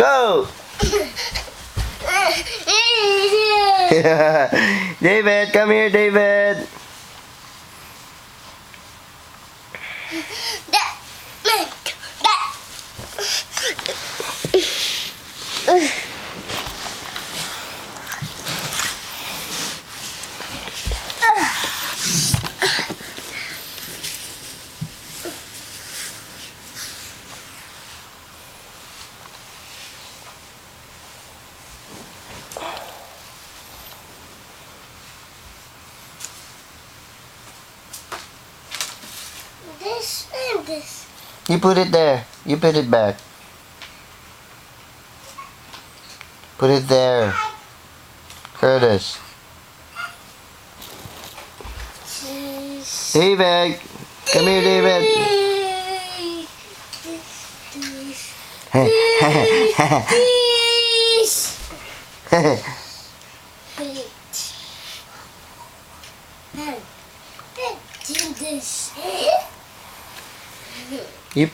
Go! David, come here, David. This and this. You put it there. You put it back. Put it there. Curtis. David. Come here, David. This. You,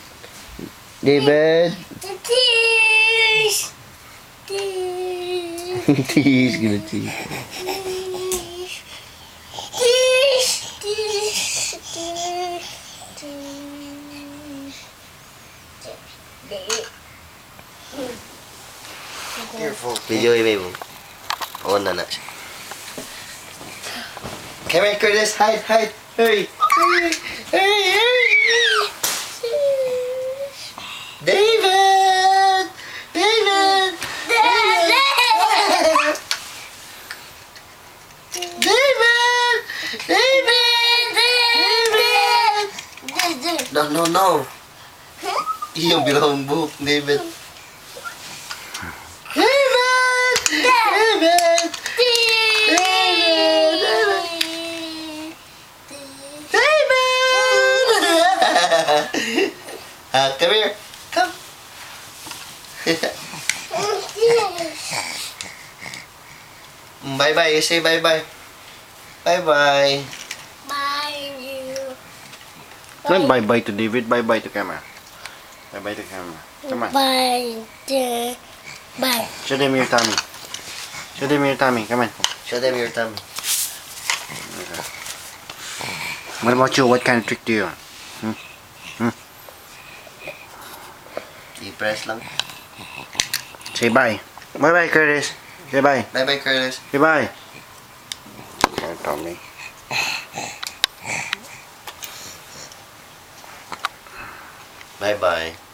David. This. He's gonna tease. Careful. Video mo. On na siya. Come here, Curtis. Hide, hide. Hurry. Hurry, hurry, hurry. David! David! David! David! David! No, no, no. Yung bilahong buhok, David. David! David! Come here. Come. Bye-bye. You say bye-bye. Bye-bye. Bye, you. Not bye-bye to David, bye-bye to camera. Bye-bye to camera. Come on. Bye. Bye. Show them your tummy. Show them your tummy. Come on. Show them your tummy. What about you? What kind of trick do you want? I-press lang. Say bye. Bye-bye, Curtis. Say bye. Bye-bye, Curtis. Say bye. Your tummy. Bye-bye.